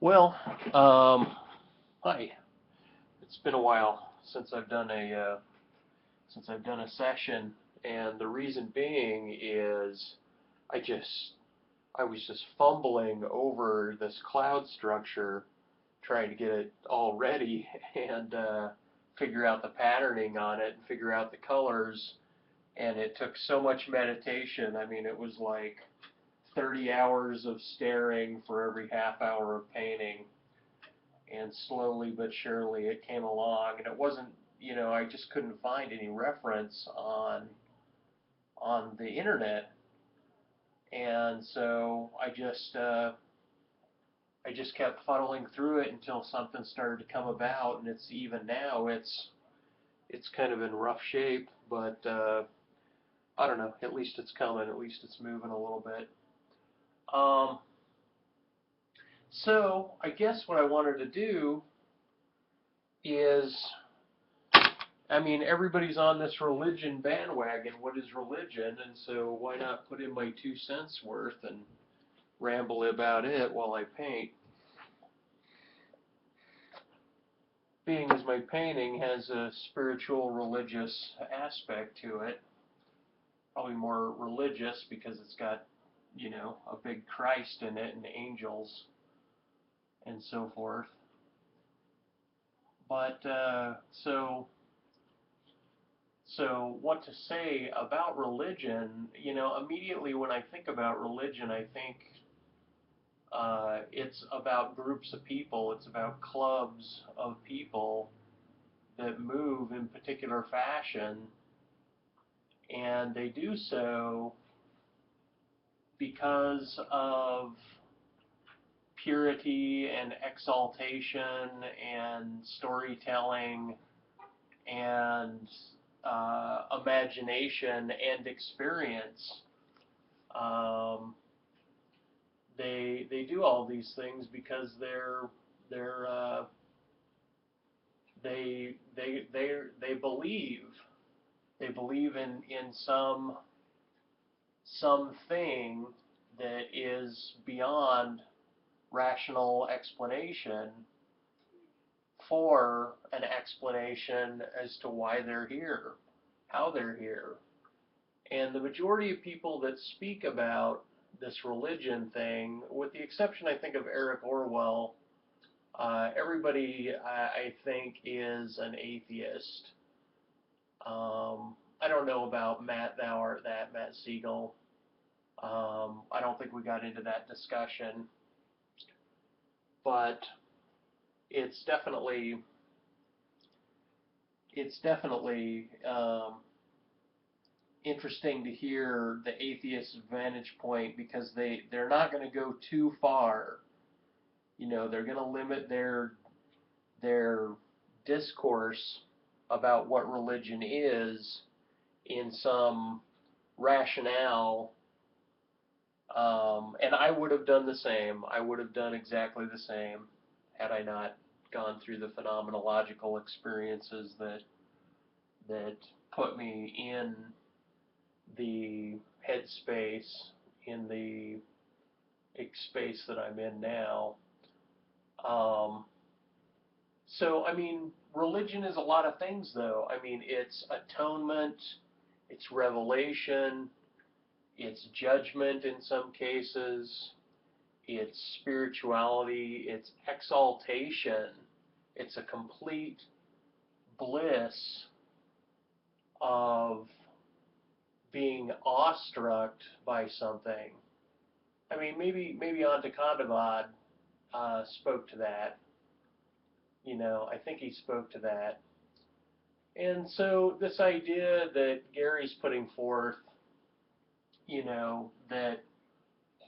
Well, hi. It's been a while since I've done a session, and the reason being is I just I was just fumbling over this cloud structure, trying to get it all ready and figure out the patterning on it and figure out the colors, and it took so much meditation. I mean, it was like 30 hours of staring for every half hour of painting, and slowly but surely it came along, and it wasn't, I just couldn't find any reference on the internet. And so I just kept funneling through it until something started to come about, and it's even now it's kind of in rough shape, but I don't know, at least it's coming, at least it's moving a little bit. um, so I guess what I wanted to do is, I mean, everybody's on this religion bandwagon. What is religion? And so why not put in my 2 cents worth and ramble about it while I paint? Being as my painting has a spiritual, religious aspect to it, probably more religious because it's got, a big Christ in it and angels and so forth. But so what to say about religion? Immediately when I think about religion, I think it's about groups of people. It's about clubs of people that move in particular fashion, and they do so because of purity and exaltation and storytelling and imagination and experience. Um, they do all these things because they're they believe in something that is beyond rational explanation for an explanation as to why they're here, how they're here. And the majority of people that speak about this religion thing, with the exception, I think, of Eric Orwell, everybody, I think, is an atheist. I don't know about Matt, thou art that, Matt Siegel. I don't think we got into that discussion, but it's definitely it's definitely interesting to hear the atheist vantage point because they're not going to go too far. They're going to limit their discourse about what religion is in some rationale. And I would have done the same. I would have done exactly the same had I not gone through the phenomenological experiences that put me in the headspace, in the space that I'm in now. Um, so, I mean, religion is a lot of things, though. I mean, it's atonement, it's revelation, it's judgment in some cases, it's spirituality, it's exaltation, it's a complete bliss of being awestruck by something. I mean, maybe Antacandavad spoke to that. I think he spoke to that. And so this idea that Gary's putting forth, that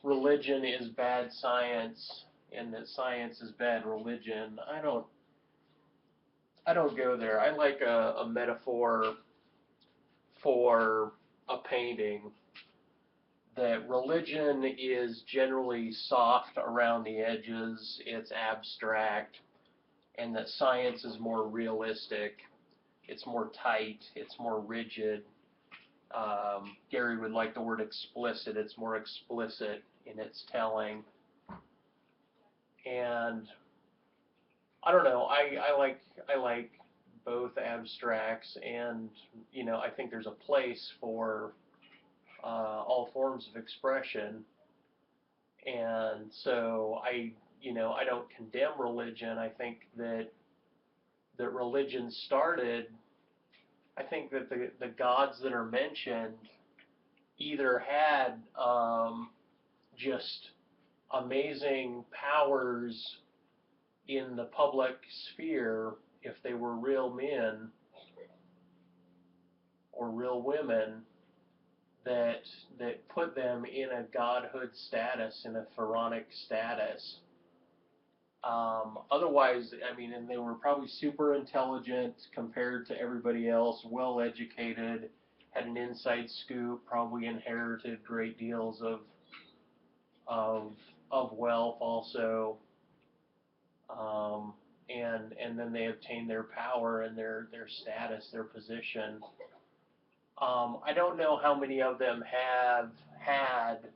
religion is bad science and that science is bad religion, I don't go there. I like a metaphor for a painting, that religion is generally soft around the edges, it's abstract, and that science is more realistic, it's more tight, it's more rigid. Gary would like the word explicit, it's more explicit in its telling. And I don't know. I like both abstracts, and I think there's a place for all forms of expression. And so I don't condemn religion. I think that religion started. I think that the gods that are mentioned either had just amazing powers in the public sphere if they were real men or real women that put them in a godhood status, in a pharaonic status. Otherwise, I mean, and they were probably super intelligent compared to everybody else, well educated, had an inside scoop, probably inherited great deals of of wealth also, and then they obtained their power and their status, their position. I don't know how many of them have had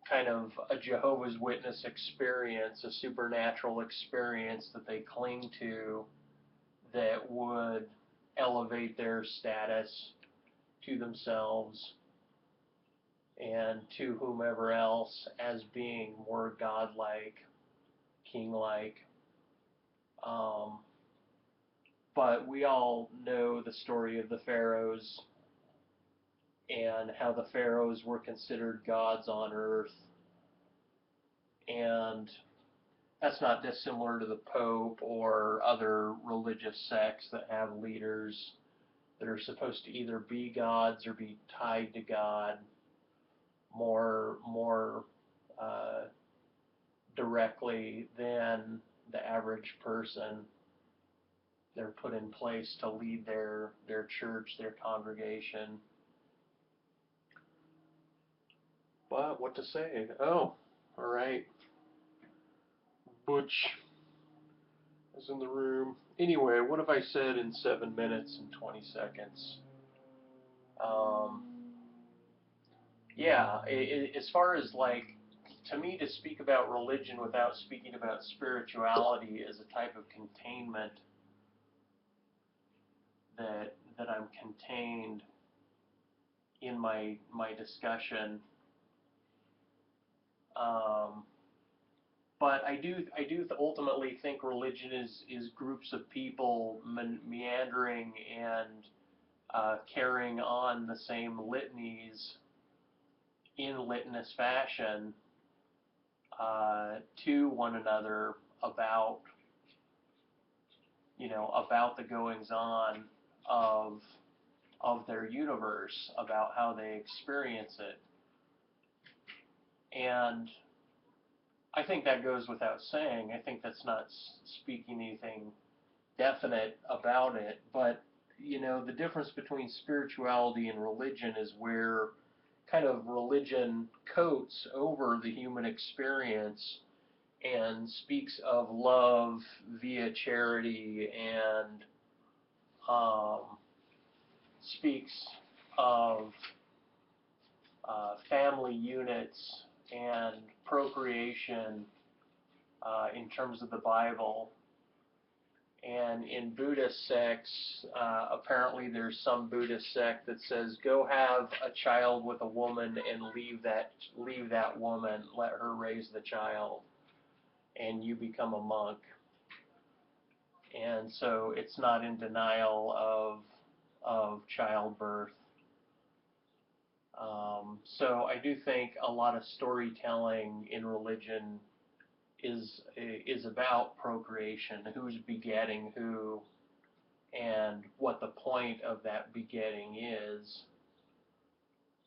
kind of a Jehovah's Witness experience, a supernatural experience that they cling to that would elevate their status to themselves and to whomever else as being more godlike, king-like. Um, but we all know the story of the pharaohs and how the pharaohs were considered gods on earth. And that's not dissimilar to the Pope or other religious sects that have leaders that are supposed to either be gods or be tied to God more uh, directly than the average person. They're put in place to lead their church, their congregation. But what to say? Oh, all right. Butch is in the room. Anyway, what have I said in 7 minutes and 20 seconds? Um, yeah, as far as like, to me, to speak about religion without speaking about spirituality is a type of containment that I'm contained in my discussion. Um, but I do ultimately think religion is groups of people meandering and carrying on the same litanies in litanious fashion to one another about about the goings on of their universe, about how they experience it. And I think that goes without saying. I think that's not speaking anything definite about it, but the difference between spirituality and religion is where kind of religion coats over the human experience and speaks of love via charity and speaks of family units and procreation in terms of the Bible. And in Buddhist sects, apparently there's some Buddhist sect that says, go have a child with a woman and leave that woman, let her raise the child, and you become a monk. And so it's not in denial of childbirth. So I do think a lot of storytelling in religion is about procreation, who's begetting who, and what the point of that begetting is,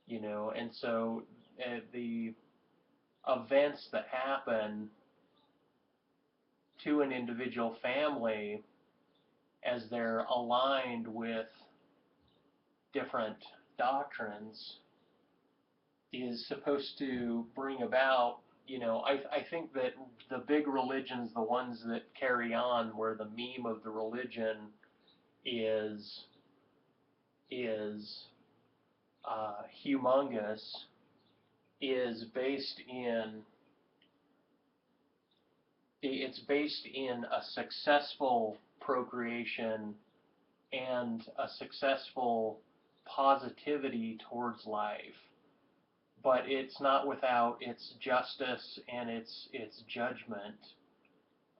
and so the events that happen to an individual family as they're aligned with different doctrines is supposed to bring about, I think that the big religions, the ones that carry on, where the meme of the religion is humongous, is based in it's based in a successful procreation and a successful positivity towards life, but it's not without its justice and its judgment,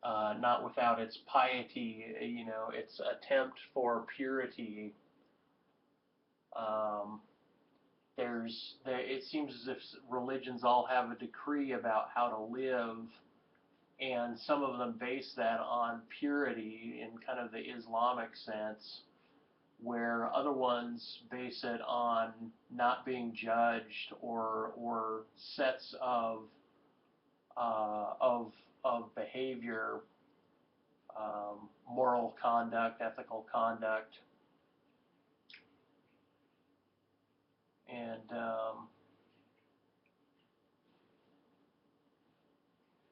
not without its piety, its attempt for purity. Um, it seems as if religions all have a decree about how to live, and some of them base that on purity in kind of the Islamic sense, where other ones base it on not being judged, or sets uh, of of behavior, moral conduct, ethical conduct, and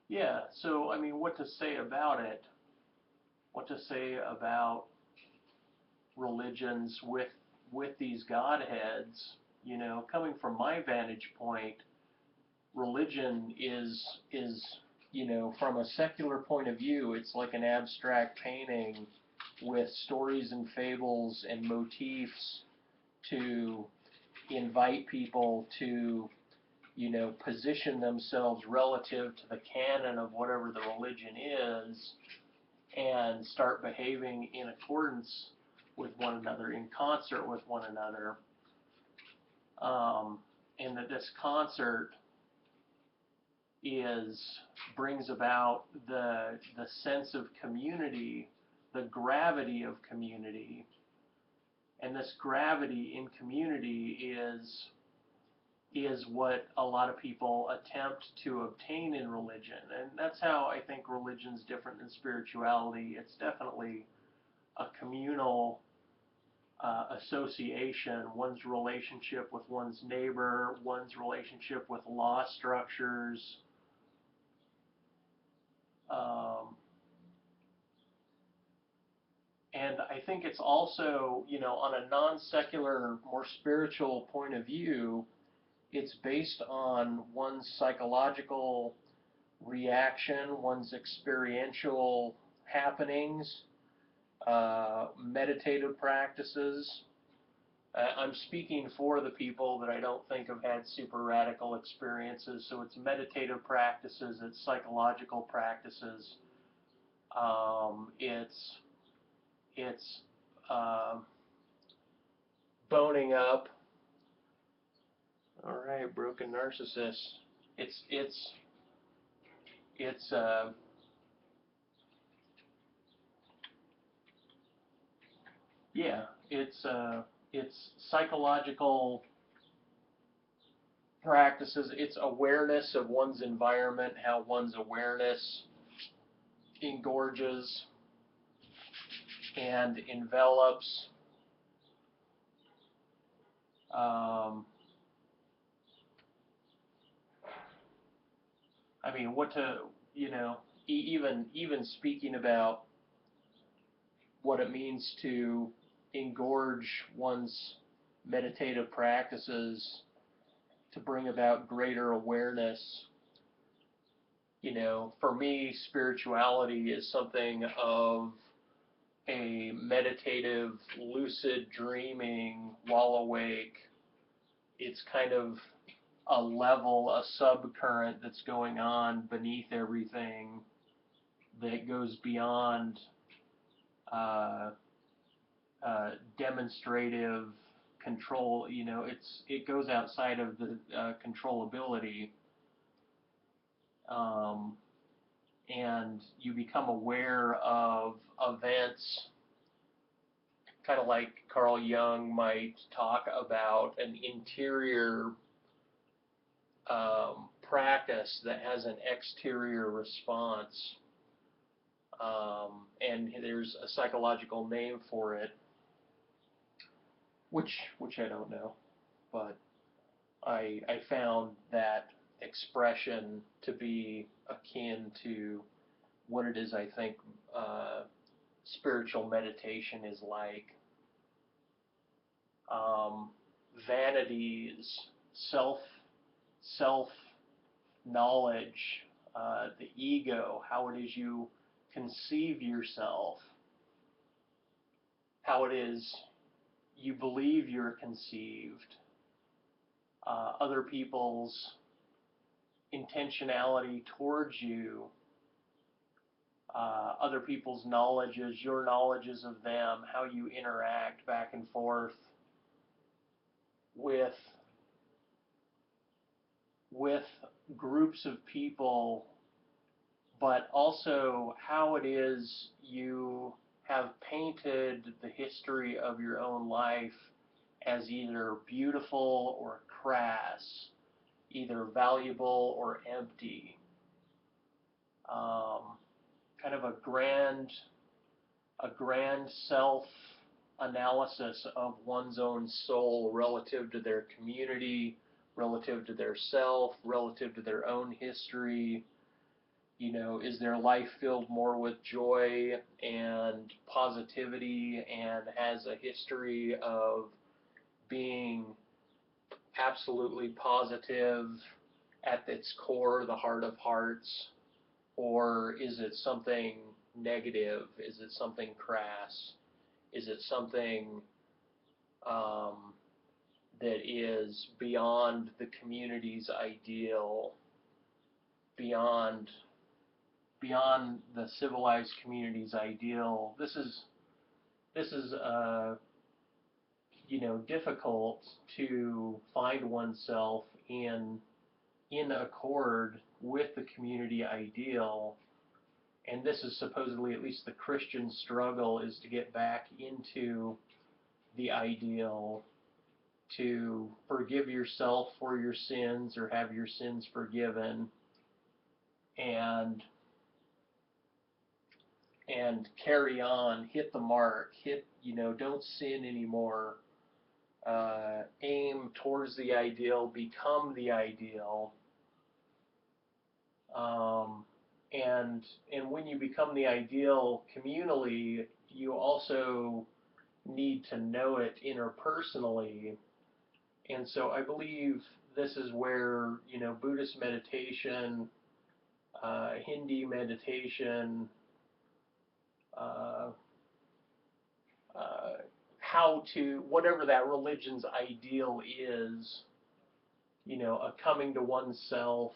yeah. So I mean, what to say about it? What to say about religions with these godheads? Coming from my vantage point, religion is from a secular point of view, it's like an abstract painting with stories and fables and motifs to invite people to position themselves relative to the canon of whatever the religion is, and start behaving in accordance with one another, in concert with one another, and that this concert is brings about the sense of community, the gravity of community, and this gravity in community is what a lot of people attempt to obtain in religion, and that's how I think religion's different than spirituality. It's definitely a communal association, one's relationship with one's neighbor, one's relationship with law structures. Um, and I think it's also, on a non-secular, more spiritual point of view, it's based on one's psychological reaction, one's experiential happenings, meditative practices. I'm speaking for the people that I don't think have had super radical experiences, so it's meditative practices, it's psychological practices, it's uh, boning up. All right, broken narcissist. It's yeah, it's psychological practices. It's awareness of one's environment, how one's awareness engorges and envelops. Um, I mean, what to even speaking about what it means to engorge one's meditative practices to bring about greater awareness. For me, spirituality is something of a meditative, lucid dreaming while awake. It's kind of a level, a subcurrent that's going on beneath everything that goes beyond uh, demonstrative control. It goes outside of the controllability, um, and you become aware of events, kind of like Carl Jung might talk about an interior practice that has an exterior response, and there's a psychological name for it, which I don't know, but I found that expression to be akin to what it is I think spiritual meditation is like. Um, vanities, self knowledge, the ego, how it is you conceive yourself, how it is you believe you're conceived, other people's intentionality towards you, other people's knowledges, your knowledges of them, how you interact back and forth with with groups of people, but also how it is you have painted the history of your own life as either beautiful or crass, either valuable or empty. Kind of a grand self analysis of one's own soul relative to their community, relative to their self, relative to their own history. Is their life filled more with joy and positivity and has a history of being absolutely positive at its core, the heart of hearts? Or is it something negative? Is it something crass? Is it something um, that is beyond the community's ideal, beyond the civilized community's ideal? This is difficult to find oneself in accord with the community ideal. And this is supposedly, at least the Christian struggle, is to get back into the ideal, to forgive yourself for your sins or have your sins forgiven, and carry on, hit the mark, don't sin anymore, aim towards the ideal, become the ideal. And when you become the ideal communally, you also need to know it interpersonally. And so I believe this is where, Buddhist meditation, Hindi meditation, uh, whatever that religion's ideal is, a coming to oneself,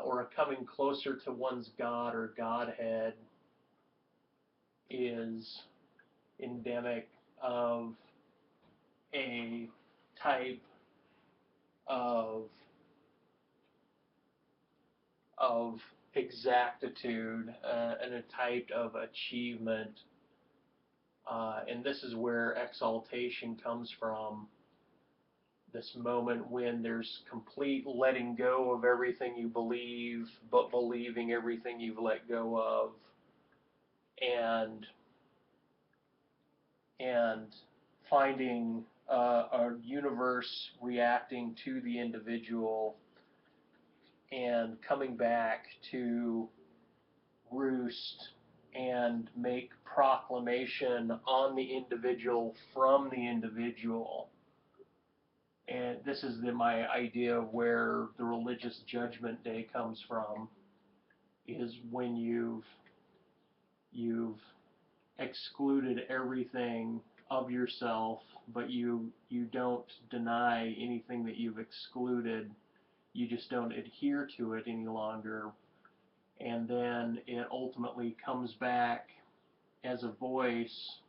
or a coming closer to one's God or Godhead, is endemic of a type of exactitude, and a type of achievement, and this is where exaltation comes from. This moment when there's complete letting go of everything you believe, but believing everything you've let go of, and and finding a universe reacting to the individual and coming back to roost and make proclamation on the individual from the individual. And this is my idea of where the religious judgment day comes from, is when you've excluded everything of yourself, but you don't deny anything that you've excluded. You just don't adhere to it any longer. And then it ultimately comes back as a voice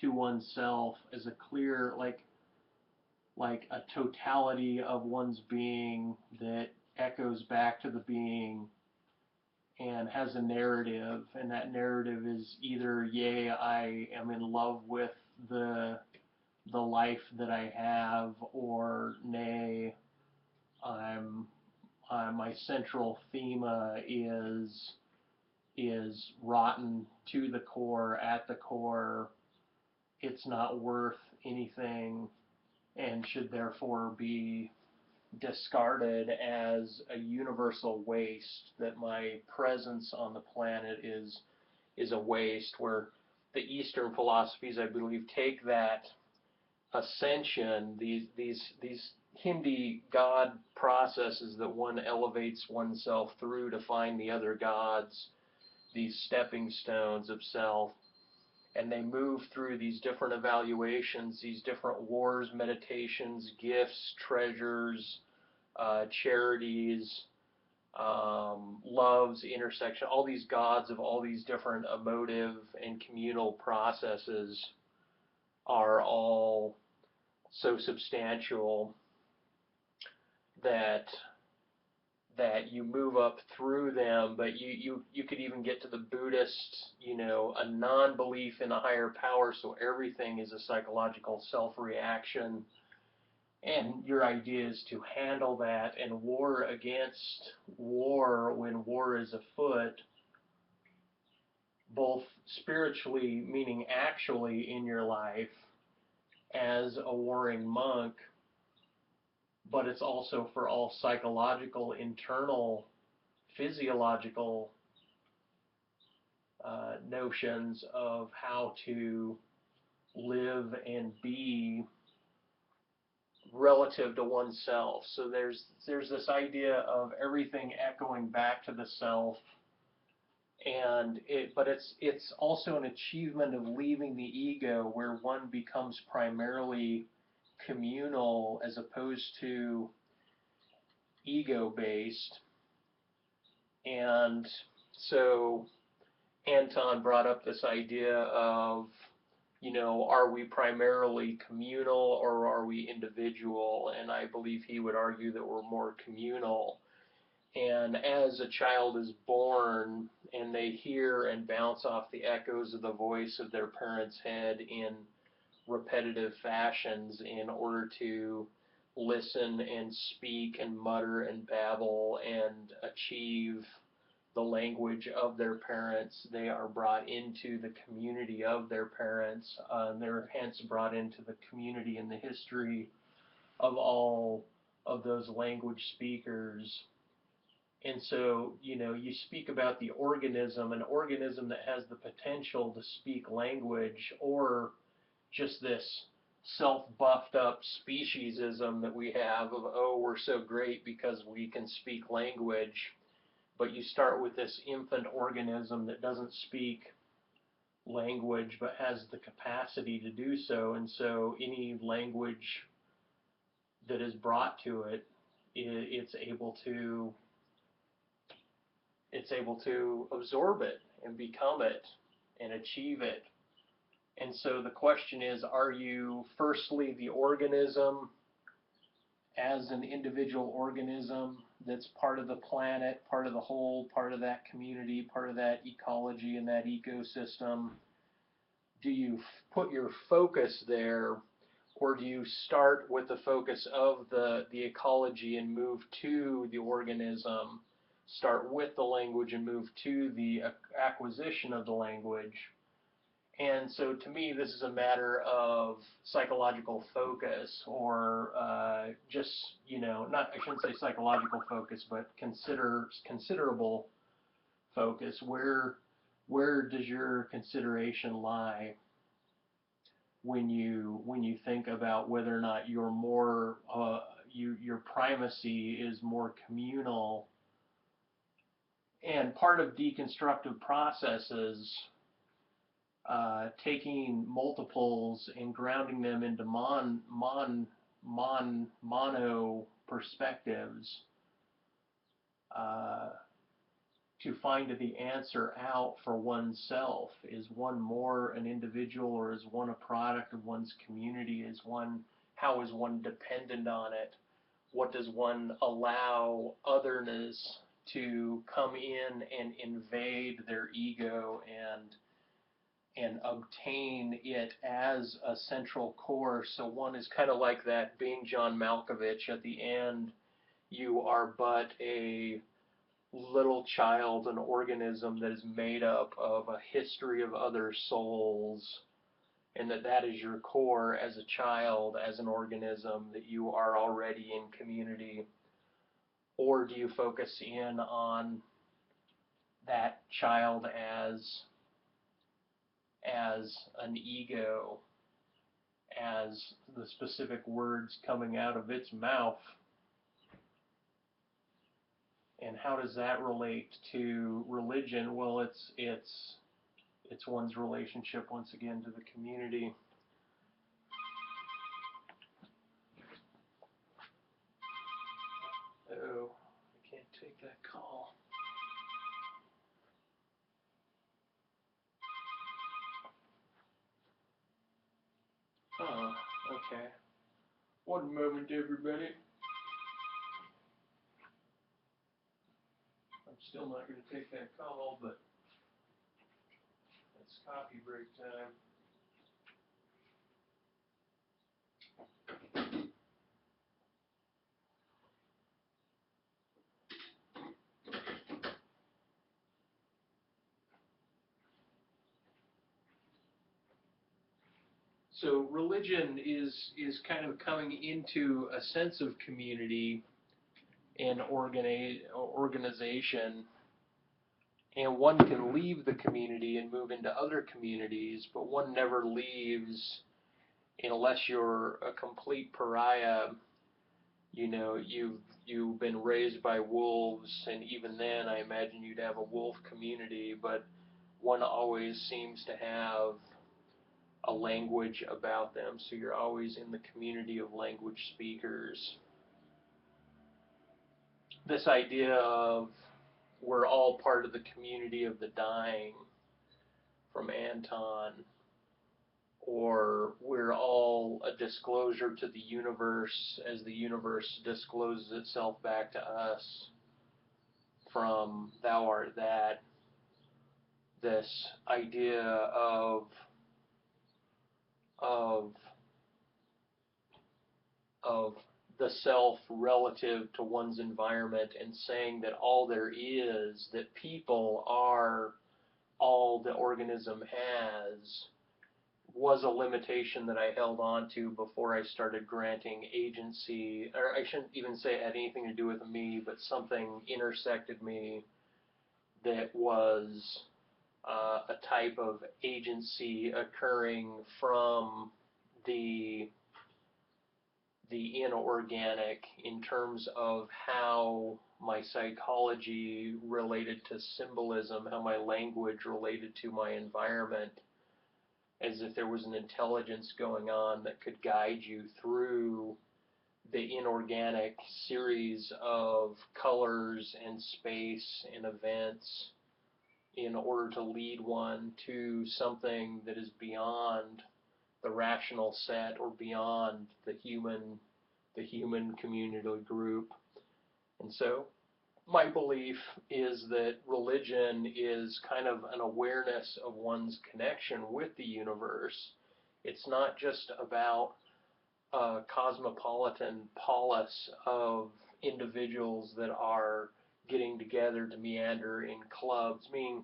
to oneself, as a clear, like a totality of one's being that echoes back to the being and has a narrative, and that narrative is either, yea, I am in love with the life that I have, or nay, my central thema is rotten to the core, at the core. It's not worth anything and should therefore be discarded as a universal waste, that my presence on the planet is a waste, where the Eastern philosophies, I believe, take that ascension, these Hindi God processes that one elevates oneself through to find the other gods, these stepping stones of self, and they move through these different evaluations, these different wars, meditations, gifts, treasures, charities, loves, intersection, all these gods of all these different emotive and communal processes are all so substantial that you move up through them, but you could even get to the Buddhist, a non-belief in a higher power, so everything is a psychological self-reaction, and your idea is to handle that and war against war when war is afoot, both spiritually, meaning actually in your life as a warring monk, but it's also for all psychological, internal, physiological notions of how to live and be relative to oneself. So there's this idea of everything echoing back to the self, but it's also an achievement of leaving the ego, where one becomes primarily communal as opposed to ego based. And so Anton brought up this idea of, are we primarily communal or are we individual? And I believe he would argue that we're more communal. And as a child is born and they hear and bounce off the echoes of the voice of their parent's head in repetitive fashions in order to listen and speak and mutter and babble and achieve the language of their parents, they are brought into the community of their parents, and they're hence brought into the community and the history of all of those language speakers. And so, you speak about the organism, an organism that has the potential to speak language, or just this self-buffed up speciesism that we have of, oh, we're so great because we can speak language. But you start with this infant organism that doesn't speak language but has the capacity to do so, and so any language that is brought to it, it's able to absorb it and become it and achieve it. And so the question is, are you firstly the organism as an individual organism that's part of the planet, part of the whole, part of that community, part of that ecology and that ecosystem? Do you put your focus there, or do you start with the focus of the ecology and move to the organism, start with the language and move to the acquisition of the language? And so to me, this is a matter of psychological focus, or just, not, I shouldn't say psychological focus, but considerable focus. Where does your consideration lie when you think about whether or not you're more, your primacy is more communal? And part of deconstructive processes, taking multiples and grounding them into mono perspectives, to find the answer out for oneself. Is one more an individual, or is one a product of one's community? How is one dependent on it? What does one allow otherness to come in and invade their ego and obtain it as a central core? So one is kind of like that being John Malkovich at the end. You are but a little child, an organism that is made up of a history of other souls, and that is your core as a child, as an organism, that you are already in community? Or do you focus in on that child as an ego, as the specific words coming out of its mouth. And how does that relate to religion? Well, it's one's relationship once again to the community. Oh, I can't take that call. Oh, okay. One moment, everybody. I'm still not going to take that call, but it's coffee break time. So religion is kind of coming into a sense of community and organization, and one can leave the community and move into other communities, but one never leaves unless you're a complete pariah. You know, you've been raised by wolves, and even then, I imagine you'd have a wolf community, but one always seems to have a language about them, so you're always in the community of language speakers. This idea of we're all part of the community of the dying from Anton, or we're all a disclosure to the universe as the universe discloses itself back to us from Thou Art That. This idea of of the self relative to one's environment, and saying that all there is, that people are all the organism has, was a limitation that I held on to before I started granting agency, or I shouldn't even say it had anything to do with me, but something intersected me that was a type of agency occurring from the inorganic, in terms of how my psychology related to symbolism, how my language related to my environment, as if there was an intelligence going on that could guide you through the inorganic series of colors and space and events in order to lead one to something that is beyond the rational set or beyond the human community group. And so my belief is that religion is kind of an awareness of one's connection with the universe. It's not just about a cosmopolitan polis of individuals that are getting together to meander in clubs. I mean,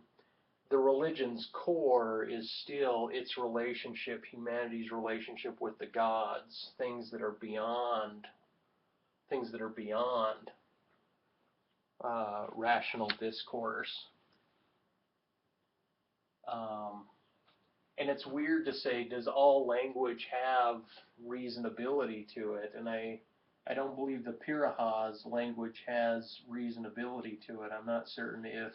the religion's core is still its relationship, humanity's relationship with the gods, things that are beyond rational discourse. And it's weird to say, does all language have reasonability to it? And I don't believe the Pirahã's language has reasonability to it. I'm not certain if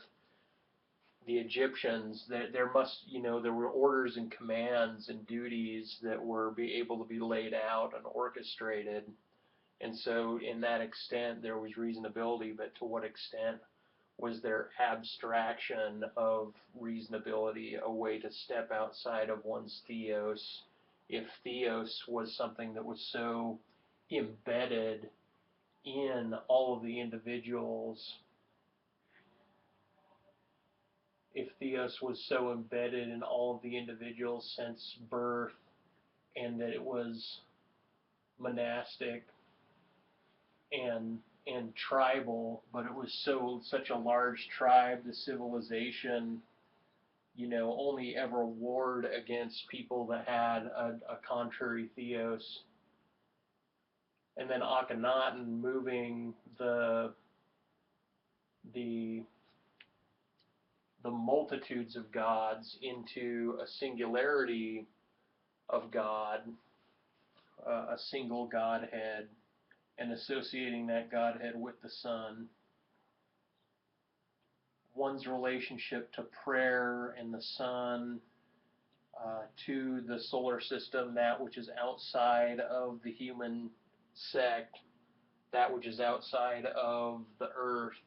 the Egyptians, there must, there were orders and commands and duties that were able to be laid out and orchestrated. And so in that extent, there was reasonability, but to what extent was there abstraction of reasonability, a way to step outside of one's theos, if theos was something that was so embedded in all of the individuals, if theos was so embedded in all of the individuals since birth, and that it was monastic and tribal, but it was such a large tribe, the civilization, only ever warred against people that had a contrary theos. And then Akhenaten moving the multitudes of gods into a singularity of God, a single Godhead and associating that Godhead with the Son, one's relationship to prayer and the sun, to the solar system, that which is outside of the human sect, that which is outside of the earth,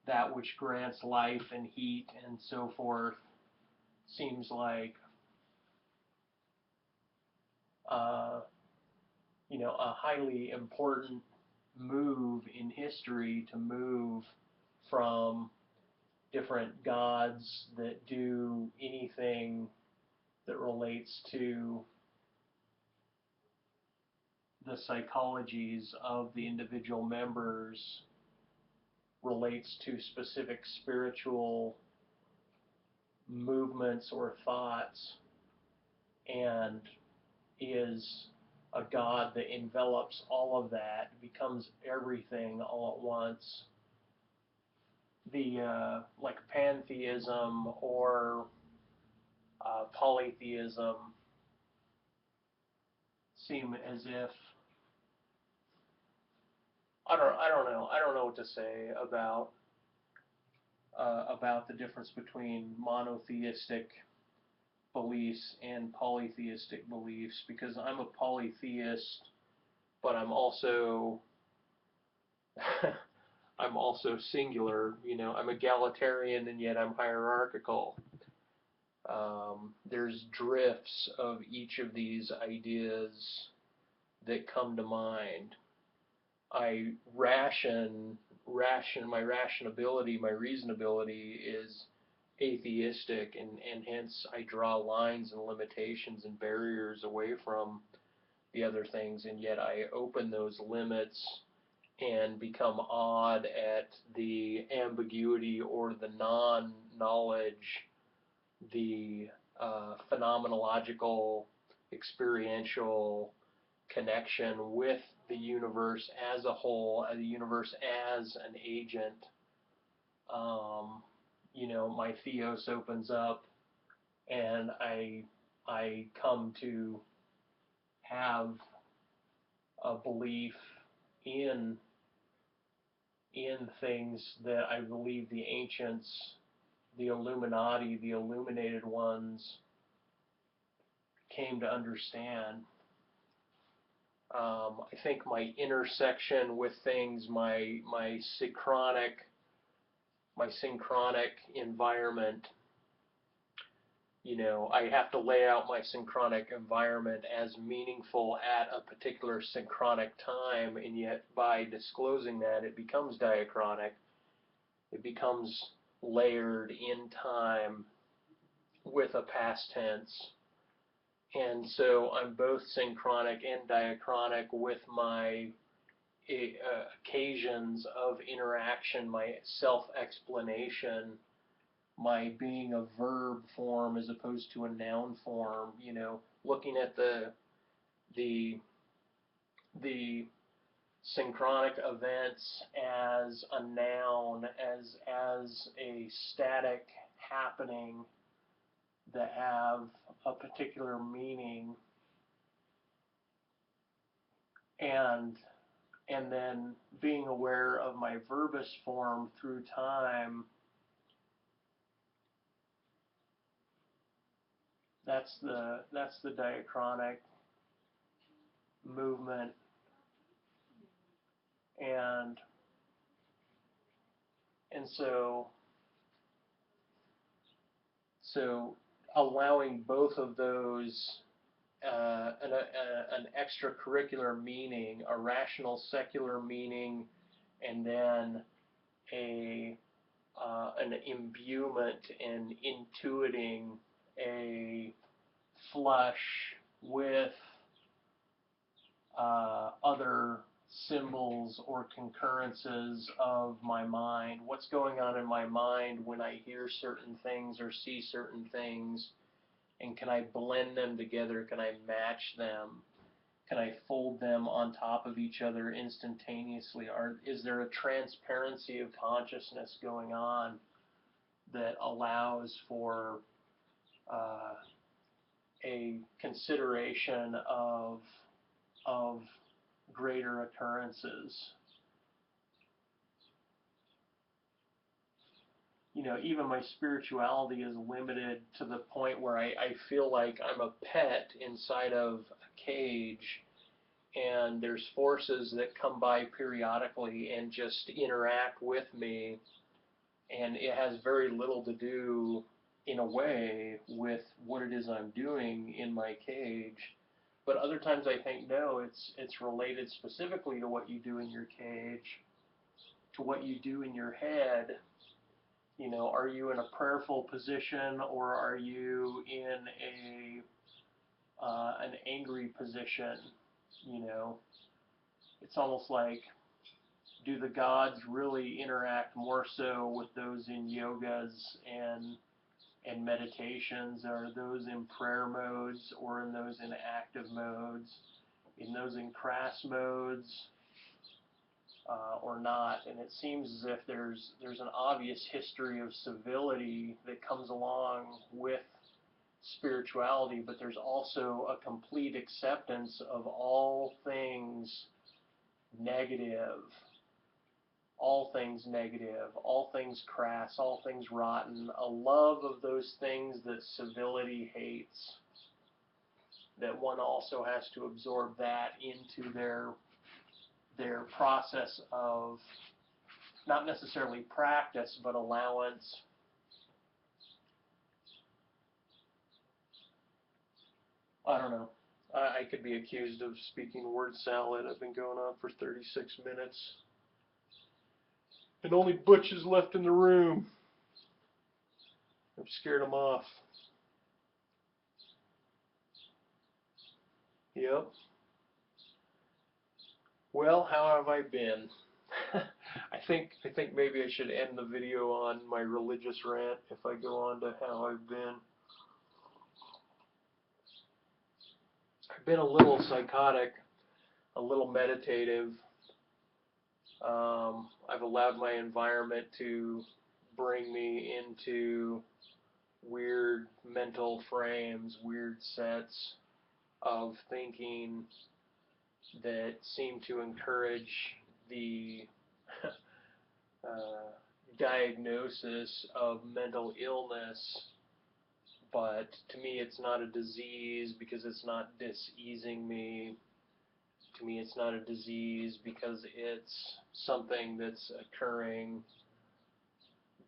that which grants life and heat and so forth, seems like uh, a highly important move in history to move from different gods that do anything that relates to the psychologies of the individual members, relates to specific spiritual movements or thoughts, and is a God that envelops all of that, becomes everything all at once. The like pantheism or polytheism seem as if I don't know what to say about the difference between monotheistic beliefs and polytheistic beliefs, because I'm a polytheist, but I'm also I'm also singular. I'm egalitarian and yet I'm hierarchical. There's drifts of each of these ideas that come to mind. I my rationability, my reasonability is atheistic, and hence I draw lines and limitations and barriers away from the other things, and yet I open those limits and become awed at the ambiguity or the non-knowledge, the phenomenological, experiential connection with the universe as a whole, the universe as an agent. My Theos opens up, and I come to have a belief in things that I believe the ancients, the Illuminati, the illuminated ones, came to understand. I think my intersection with things, my synchronic environment, I have to lay out my synchronic environment as meaningful at a particular synchronic time, and yet by disclosing that, it becomes diachronic. It becomes layered in time with a past tense. And so I'm both synchronic and diachronic with my occasions of interaction, my self-explanation, my being a verb form as opposed to a noun form, looking at the synchronic events as a noun, as a static happening that have a particular meaning, and then being aware of my verbose form through time. That's the diachronic movement, and so allowing both of those, an extracurricular meaning, a rational secular meaning, and then an imbuement and intuiting a flush with other symbols or concurrences of my mind. What's going on in my mind when I hear certain things or see certain things, and can I blend them together? Can I match them? Can I fold them on top of each other instantaneously? Is there a transparency of consciousness going on that allows for a consideration of greater occurrences. You know, even my spirituality is limited to the point where I feel like I'm a pet inside of a cage, and there's forces that come by periodically and just interact with me, and it has very little to do, in a way, with what it is I'm doing in my cage. But other times I think, no, it's related specifically to what you do in your cage, to what you do in your head. You know, are you in a prayerful position, or are you in an angry position? You know, it's almost like, do the gods really interact more so with those in yogas and meditations, or those in prayer modes, or in those in active modes, in those in crass modes, or not? And it seems as if there's an obvious history of civility that comes along with spirituality, but there's also a complete acceptance of all things negative, all things negative, all things crass, all things rotten, a love of those things that civility hates, that one also has to absorb that into their process of not necessarily practice, but allowance. I don't know. I could be accused of speaking word salad. I've been going on for 36 minutes. And only Butch is left in the room. I've scared him off. Yep. Well, how have I been? I think maybe I should end the video on my religious rant if I go on to how I've been. I've been a little psychotic, a little meditative. I've allowed my environment to bring me into weird mental frames, weird sets of thinking that seem to encourage the diagnosis of mental illness. But to me, it's not a disease because it's not diseasing me. To me, it's not a disease because it's something that's occurring,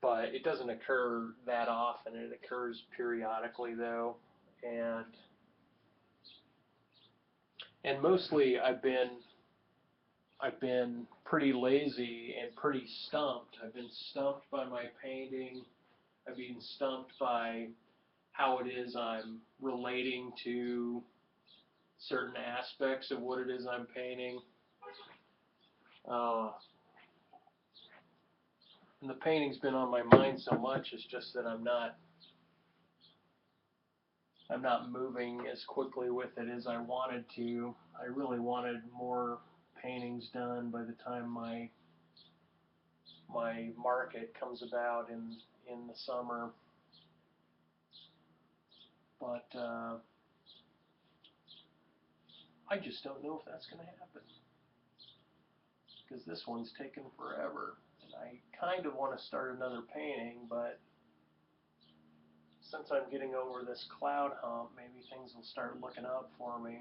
but it doesn't occur that often. It occurs periodically, though, and mostly I've been pretty lazy and pretty stumped. I've been stumped by my painting. I've been stumped by how it is I'm relating to certain aspects of what it is I'm painting. And the painting's been on my mind so much, it's just that I'm not moving as quickly with it as I wanted to. I really wanted more paintings done by the time my market comes about in the summer. But I just don't know if that's going to happen, because this one's taken forever. And I kind of want to start another painting, but since I'm getting over this cloud hump, maybe things will start looking up for me.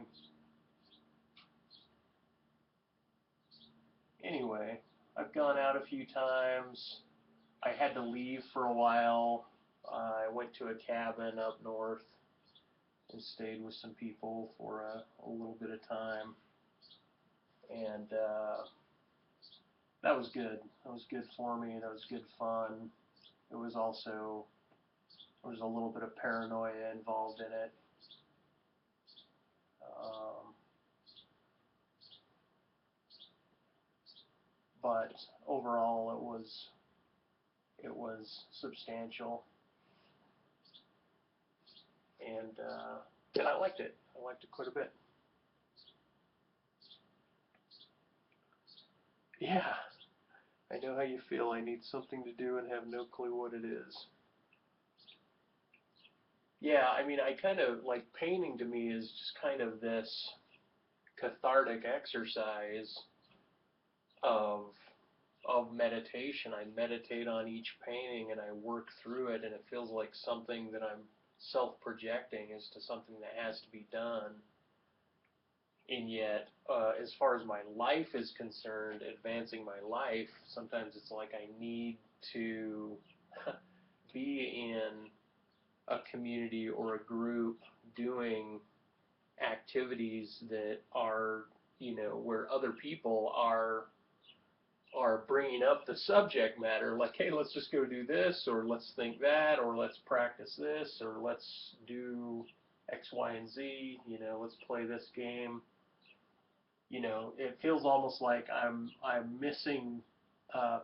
Anyway, I've gone out a few times. I had to leave for a while. I went to a cabin up north and stayed with some people for a little bit of time. And that was good. That was good for me. That was good fun. It was also, there was a little bit of paranoia involved in it. But overall, it was substantial, and I liked it. I liked it quite a bit. Yeah, I know how you feel. I need something to do and have no clue what it is. yeah, I mean, I kind of like painting to me is just kind of this cathartic exercise of meditation. I meditate on each painting and I work through it, and it feels like something that I'm self-projecting as to something that has to be done. And yet, as far as my life is concerned, advancing my life, sometimes it's like I need to be in a community or a group doing activities that are, where other people are bringing up the subject matter, like, hey, let's just go do this, or let's think that, or let's practice this, or let's do X, Y, and Z, let's play this game. It feels almost like I'm missing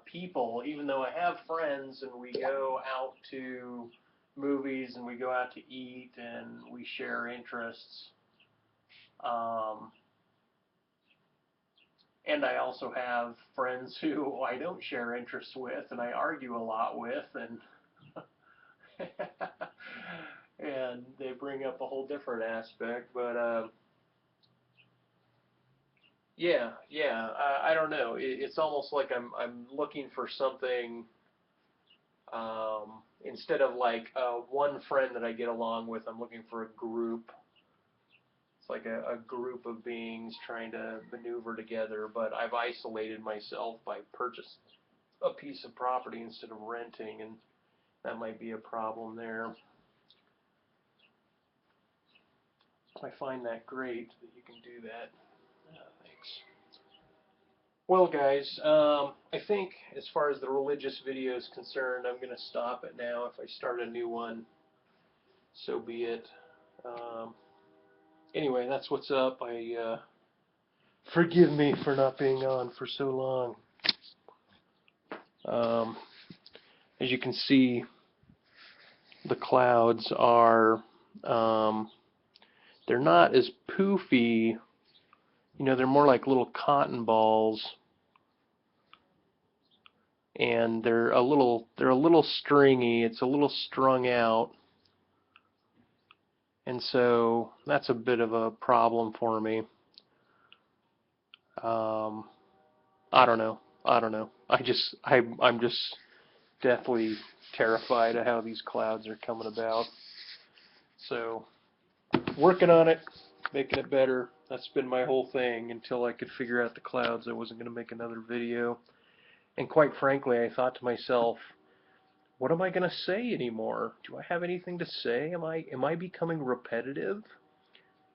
people, even though I have friends and we go out to movies and we go out to eat and we share interests. Um, and I also have friends who I don't share interests with and I argue a lot with, and and they bring up a whole different aspect. But yeah, I don't know. It's almost like I'm looking for something, instead of like one friend that I get along with. I'm looking for a group. It's like a group of beings trying to maneuver together, but I've isolated myself by purchasing a piece of property instead of renting, and that might be a problem there. I find that great that you can do that. Thanks. Well, guys, I think as far as the religious video is concerned, I'm going to stop it now. If I start a new one, so be it. Um, anyway, that's what's up. Forgive me for not being on for so long. Um, as you can see, the clouds are, um, they're not as poofy. They're more like little cotton balls, and they're a little stringy. It's a little strung out, and so that's a bit of a problem for me. Um, I don't know. I don't know. I'm just deathly terrified of how these clouds are coming about. So working on it, making it better. That's been my whole thing until I could figure out the clouds. I wasn't going to make another video. And quite frankly, I thought to myself, what am I going to say anymore? Do I have anything to say? Am I becoming repetitive?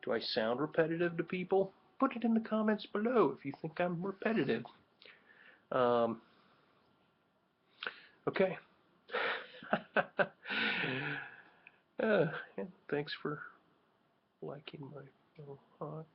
Do I sound repetitive to people? Put it in the comments below if you think I'm repetitive. Um, okay. Yeah, thanks for liking my little hot